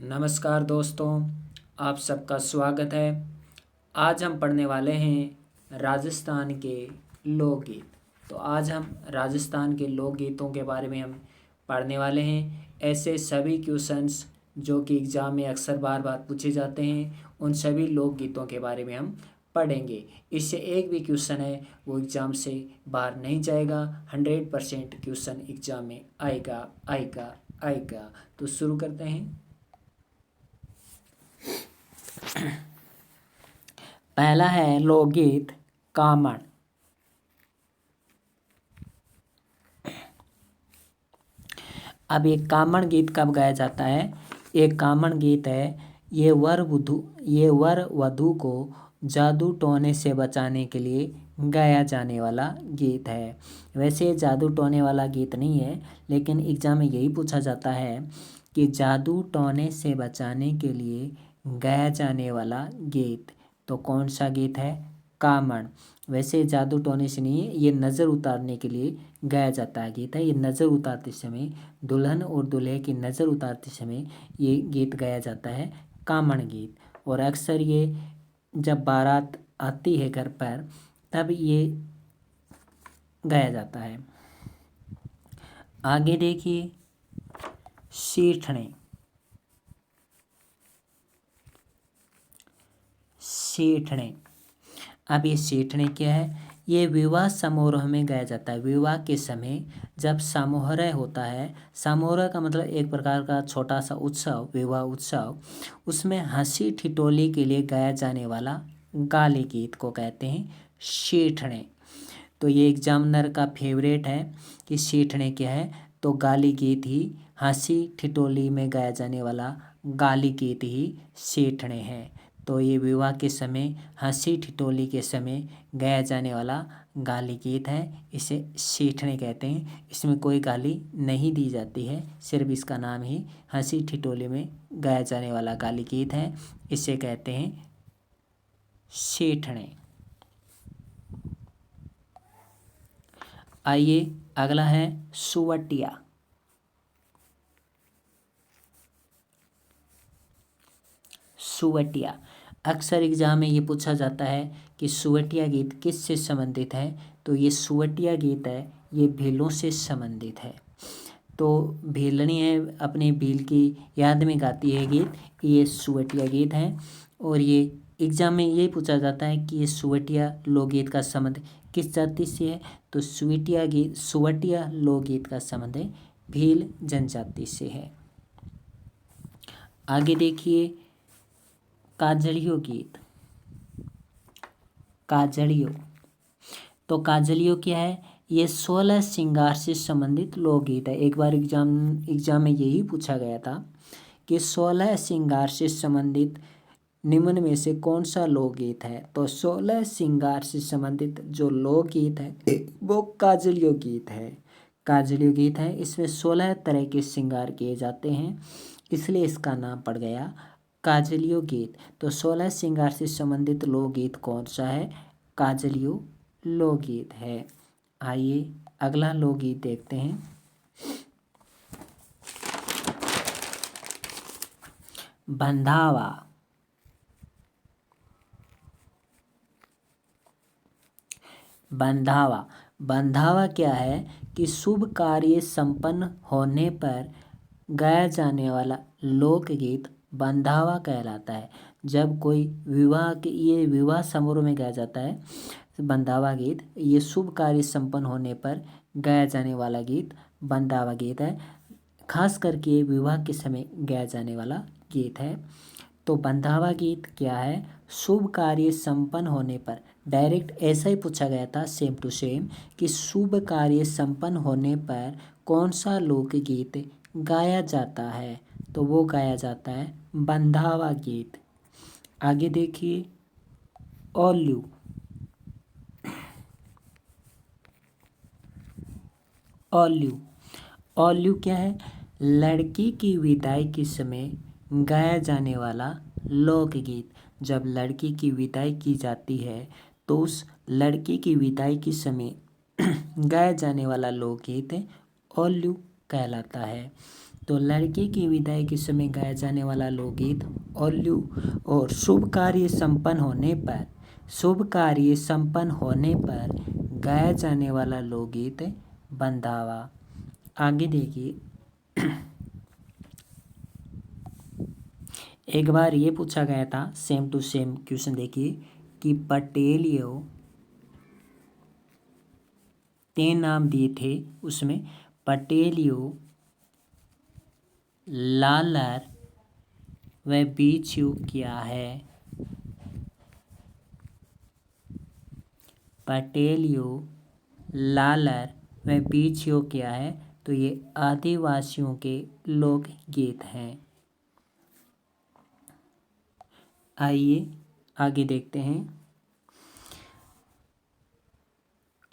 नमस्कार दोस्तों, आप सबका स्वागत है। आज हम पढ़ने वाले हैं राजस्थान के लोकगीत। तो आज हम राजस्थान के लोकगीतों के बारे में हम पढ़ने वाले हैं। ऐसे सभी क्वेश्चंस जो कि एग्ज़ाम में अक्सर बार बार पूछे जाते हैं, उन सभी लोकगीतों के बारे में हम पढ़ेंगे। इससे एक भी क्वेश्चन है वो एग्ज़ाम से बाहर नहीं जाएगा। 100% क्वेश्चन एग्ज़ाम में आएगा आएगा आएगा। तो शुरू करते हैं। पहला है लोकगीत कामण। अब ये कामण गीत कब गाया जाता है? ये कामण गीत है, ये वर वधू को जादू टोने से बचाने के लिए गाया जाने वाला गीत है। वैसे ये जादू टोने वाला गीत नहीं है, लेकिन एग्जाम में यही पूछा जाता है कि जादू टोने से बचाने के लिए गाया जाने वाला गीत तो कौन सा गीत है? कामण। वैसे जादू टोने से नहीं है, ये नज़र उतारने के लिए गाया जाता है गीत है। ये नज़र उतारते समय, दुल्हन और दूल्हे की नज़र उतारते समय ये गीत गाया जाता है, कामण गीत। और अक्सर ये जब बारात आती है घर पर तब ये गाया जाता है। आगे देखिए, सीठने। सीठने, अब ये सीठने क्या है? ये विवाह समारोह में गाया जाता है। विवाह के समय जब समारोह होता है, समारोह का मतलब एक प्रकार का छोटा सा उत्सव, विवाह उत्सव, उसमें हंसी ठिठोली के लिए गाया जाने वाला गाली गीत को कहते हैं सीठने। तो ये एग्जामिनर का फेवरेट है कि सीठने क्या है, तो गाली गीत ही, हंसी ठिठोली में गाया जाने वाला गाली गीत ही सीठने है। तो ये विवाह के समय, हंसी ठिठोली के समय गाया जाने वाला गाली गीत है, इसे सीठने कहते हैं। इसमें कोई गाली नहीं दी जाती है, सिर्फ इसका नाम ही हंसी ठिठोली में गाया जाने वाला गाली गीत है, इसे कहते हैं सीठने। आइए अगला है सुवटिया। सुवटिया, अक्सर एग्जाम में ये पूछा जाता है कि सुवटिया गीत किससे संबंधित है? तो ये सुवटिया गीत है, ये भीलों से संबंधित है। तो भीलनी है, अपनी भील की याद में गाती है गीत, ये सुवटिया गीत है। और ये एग्जाम में ये पूछा जाता है कि ये सुवटिया लोकगीत का संबंध किस जाति से है? तो सुवटिया लोकगीत का संबंध भील जनजाति से है। आगे देखिए, काजलियो गीत। काजलियो, तो काजलियो क्या है? ये 16 श्रृंगार से संबंधित लोकगीत है। एक बार एग्जाम में यही पूछा गया था कि 16 श्रृंगार से संबंधित निम्न में से कौन सा लोकगीत है? तो 16 श्रृंगार से संबंधित जो लोकगीत है वो काजलियो गीत है। काजलियो गीत है, इसमें 16 तरह के श्रृंगार किए जाते हैं, इसलिए इसका नाम पड़ गया काजलियो गीत। तो 16 श्रृंगार से संबंधित लोकगीत कौन सा है? काजलियो लोकगीत है। आइए अगला लोकगीत देखते हैं। बंधावा। बंधावा, बंधावा क्या है कि शुभ कार्य संपन्न होने पर गाया जाने वाला लोकगीत बंधावा कहलाता है। जब कोई ये विवाह समारोह में गाया जाता है बंधावा गीत, ये शुभ कार्य संपन्न होने पर गाया जाने वाला गीत बंधावा गीत है। खास करके विवाह के समय गाया जाने वाला गीत है। तो बंधावा गीत क्या है? शुभ कार्य संपन्न होने पर, डायरेक्ट ऐसा ही पूछा गया था सेम टू सेम कि शुभ कार्य संपन्न होने पर कौन सा लोकगीत गाया जाता है? तो वो गाया जाता है बंधावा गीत। आगे देखिए, ओल्लू। ओल्लू, ओल्लू क्या है? लड़की की विदाई के समय गाया जाने वाला लोकगीत। जब लड़की की विदाई की जाती है तो उस लड़की की विदाई के समय गाया जाने वाला लोकगीत ओल्लू कहलाता है। तो लड़के की विदाई के समय गाया जाने वाला लोकगीत ओल्लू, और शुभ कार्य संपन्न होने पर गाया जाने वाला लोकगीत बंधावा। आगे देखिए, एक बार ये पूछा गया था सेम टू सेम क्वेश्चन, देखिए कि पटेलियों 3 नाम दिए थे, उसमें पटेलियों, लालर व बीचू क्या है? पटेलियों, लालर व बीचू क्या है? तो ये आदिवासियों के लोकगीत हैं। आइए आगे देखते हैं।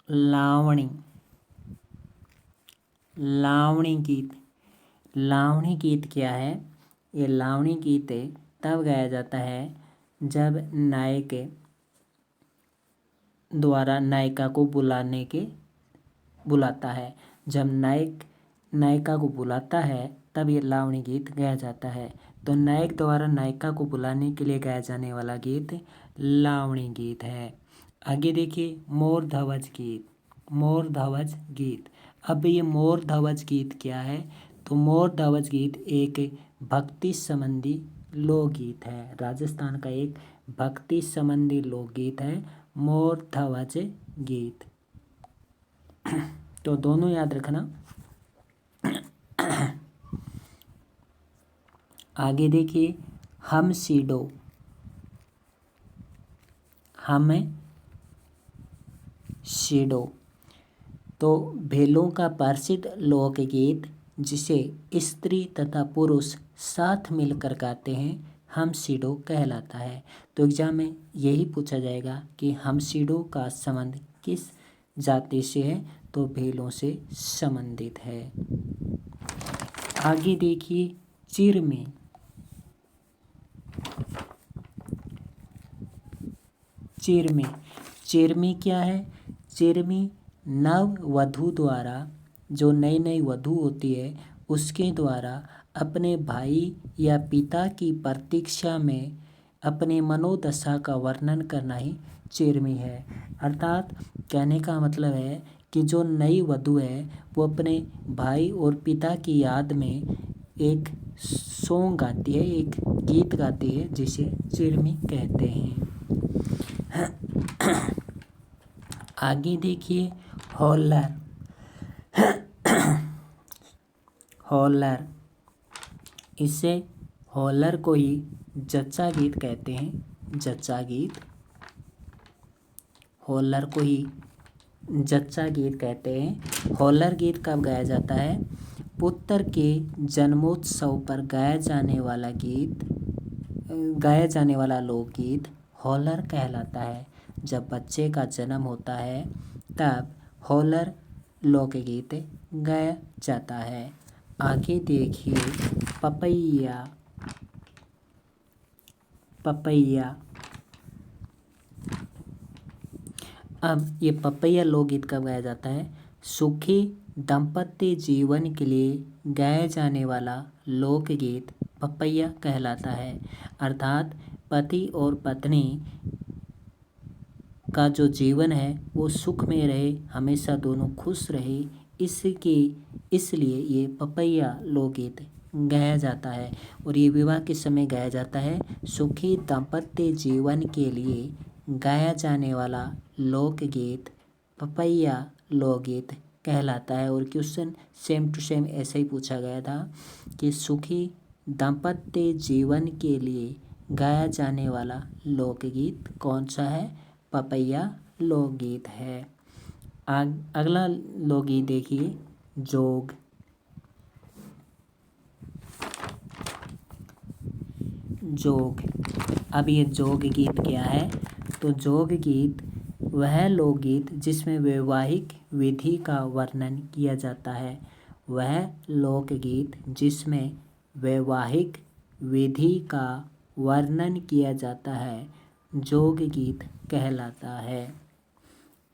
लावणी गीत क्या है? ये लावणी गीत तब गाया जाता है जब नायक द्वारा नायिका को बुलाता है। जब नायिका को बुलाता है तब ये लावणी गीत गाया जाता है। तो नायक द्वारा नायिका को बुलाने के लिए गाया जाने वाला गीत लावणी गीत है। आगे देखिए, मोर ध्वज गीत। अब ये मोर ध्वज गीत क्या है? तो मोर ध्वज गीत एक भक्ति संबंधी लोकगीत है। राजस्थान का एक भक्ति संबंधी लोकगीत है मोर ध्वज गीत। तो दोनों याद रखना। आगे देखिए, हम सीडो तो भेलों का प्रसिद्ध लोकगीत जिसे स्त्री तथा पुरुष साथ मिलकर गाते हैं हम सीडो कहलाता है। तो एग्जाम में यही पूछा जाएगा कि हम सीडो का संबंध किस जाति से है? तो भेलों से संबंधित है। आगे देखिए, चिरमी क्या है? चिरमी नव वधू द्वारा, जो नई वधू होती है उसके द्वारा अपने भाई या पिता की प्रतीक्षा में अपने मनोदशा का वर्णन करना ही चिरमी है। अर्थात कहने का मतलब है कि जो नई वधू है वो अपने भाई और पिता की याद में एक सॉन्ग गाती है, एक गीत गाती है जिसे चिरमी कहते हैं। आगे देखिए, होल्लर इसे होल्लर को ही जच्चा गीत कहते हैं। होल्लर को ही जच्चा गीत कहते हैं। होल्लर गीत कब गाया जाता है? पुत्र के जन्मोत्सव पर गाया जाने वाला लोकगीत होल्लर कहलाता है। जब बच्चे का जन्म होता है तब होल्लर लोकगीत गाया जाता है। आगे देखिए, पपैया। अब ये पपैया लोकगीत कब गाया जाता है? सुखी दाम्पत्य जीवन के लिए गाया जाने वाला लोकगीत पपैया कहलाता है। अर्थात पति और पत्नी का जो जीवन है वो सुख में रहे, हमेशा दोनों खुश रहे, इसलिए ये पपैया लोकगीत गाया जाता है। और ये विवाह के समय गाया जाता है। सुखी दाम्पत्य जीवन के लिए गाया जाने वाला लोकगीत पपैया लोकगीत कहलाता है। और क्वेश्चन सेम टू सेम ऐसे ही पूछा गया था कि सुखी दाम्पत्य जीवन के लिए गाया जाने वाला लोकगीत कौन सा है? पपैया लोकगीत है। अगला लोकगीत देखिए, जोग। अब ये जोग गीत क्या है? तो जोग गीत वह लोकगीत जिसमें वैवाहिक विधि का वर्णन किया जाता है। वह लोकगीत जिसमें वैवाहिक विधि का वर्णन किया जाता है जोग गीत कहलाता है।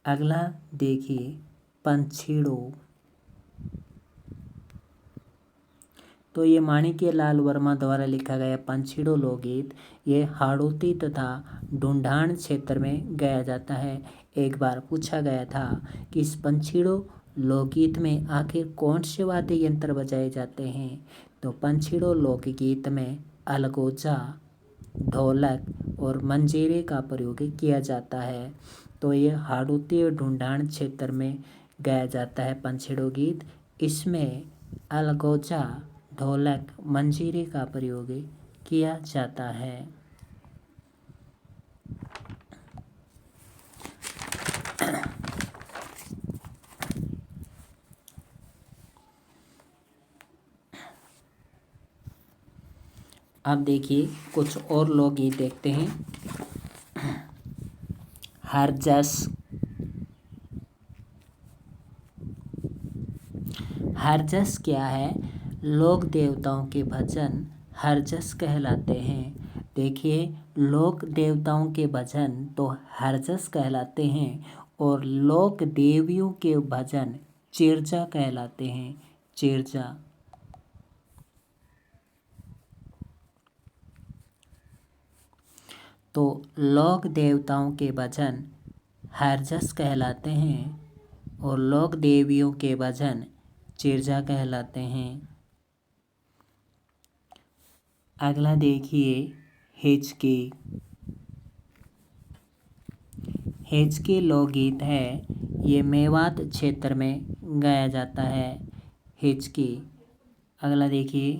अगला देखिए, पंछीड़ो। तो ये माणिक्य लाल वर्मा द्वारा लिखा गया पंछीड़ो लोकगीत ये हाड़ौती तथा ढूंढान क्षेत्र में गाया जाता है। एक बार पूछा गया था कि इस पंछीड़ो लोकगीत में आखिर कौन से वाद्य यंत्र बजाए जाते हैं, तो पंछीड़ो लोकगीत में अलगोजा, ढोलक और मंजीरे का प्रयोग किया जाता है। तो ये हाड़ौती और ढूंढान क्षेत्र में गाया जाता है पंछीड़ो गीत। इसमें अलगोजा, ढोलक, मंजीरे का प्रयोग किया जाता है। अब देखिए कुछ और लोकगीत देखते हैं। हरजस। हरजस क्या है? लोक देवताओं के भजन हरजस कहलाते हैं। देखिए लोक देवताओं के भजन तो हरजस कहलाते हैं और लोक देवियों के भजन चिरजा कहलाते हैं। चिरजा। तो लोक देवताओं के भजन हरजस कहलाते हैं और लोक देवियों के भजन चिरजा कहलाते हैं। अगला देखिए हिचकी। हिचकी लोकगीत है, ये मेवात क्षेत्र में गाया जाता है। हिचकी। अगला देखिए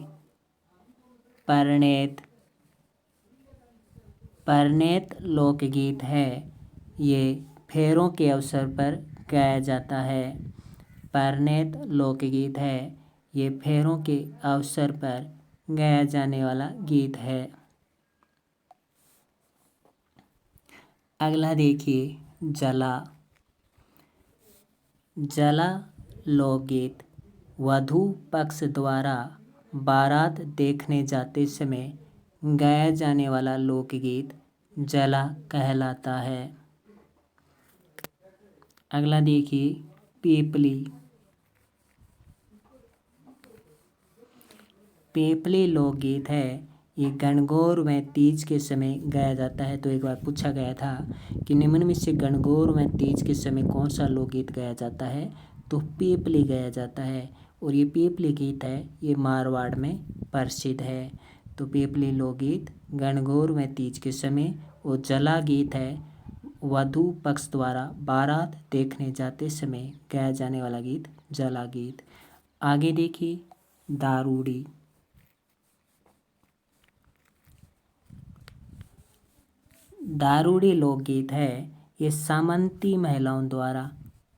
परनेत। परनेत लोकगीत है, ये फेरों के अवसर पर गाया जाता है। परनेत लोकगीत है, ये फेरों के अवसर पर गाया जाने वाला गीत है। अगला देखिए जला। जला लोकगीत वधू पक्ष द्वारा बारात देखने जाते समय गाया जाने वाला लोकगीत जला कहलाता है। अगला देखिए पीपली। पीपली लोकगीत है, ये गणगौर में तीज के समय गाया जाता है। तो एक बार पूछा गया था कि निम्न में से गणगौर में तीज के समय कौन सा लोकगीत गाया जाता है, तो पीपली गाया जाता है। और ये पीपली गीत है, ये मारवाड़ में प्रसिद्ध है। तो पीपली लोकगीत गणगौर में तीज के समय। और जला गीत है, वधू पक्ष द्वारा बारात देखने जाते समय गाया जाने वाला गीत जला गीत। आगे देखिए दारूड़ी। दारूड़ी लोकगीत है, ये सामंती महिलाओं द्वारा,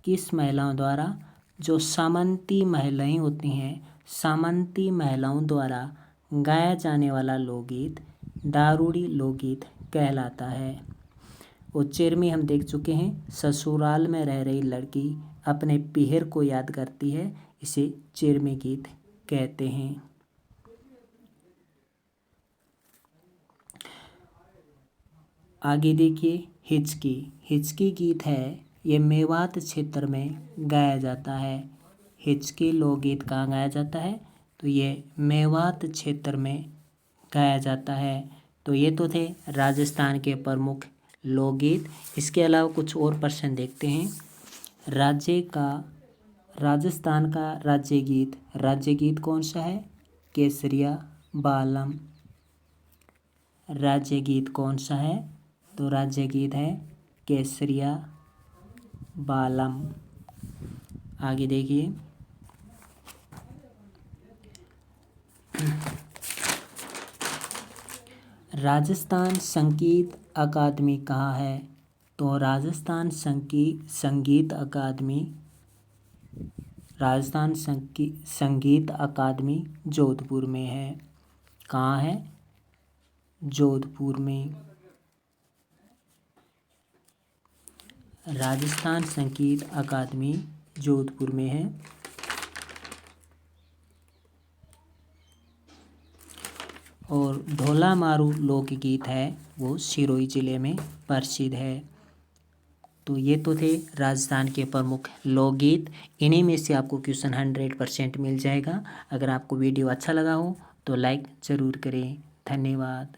किस महिलाओं द्वारा? जो सामंती महिलाएं होती हैं, सामंती महिलाओं द्वारा गाया जाने वाला लोकगीत दारूड़ी लोकगीत कहलाता है। और चिरमी हम देख चुके हैं, ससुराल में रह रही लड़की अपने पीहर को याद करती है, इसे चिरमी गीत कहते हैं। आगे देखिए हिचकी। हिचकी गीत है, ये मेवात क्षेत्र में गाया जाता है। हिचकी लोकगीत कहाँ गाया जाता है, तो ये मेवात क्षेत्र में गाया जाता है। तो ये तो थे राजस्थान के प्रमुख लोकगीत। इसके अलावा कुछ और प्रश्न देखते हैं। राजस्थान का राज्य गीत, राज्य गीत कौन सा है? केसरिया बालम। राज्य गीत कौन सा है, तो राज्य गीत है केसरिया बालम। आगे देखिए राजस्थान संगीत अकादमी कहाँ है, तो राजस्थान संगीत अकादमी जोधपुर में है। कहाँ है? जोधपुर में। राजस्थान संगीत अकादमी जोधपुर में है। और ढोला मारू लोकगीत है, वो सिरोही जिले में प्रसिद्ध है। तो ये तो थे राजस्थान के प्रमुख लोकगीत। इन्हीं में से आपको क्वेश्चन 100% मिल जाएगा। अगर आपको वीडियो अच्छा लगा हो तो लाइक ज़रूर करें। धन्यवाद।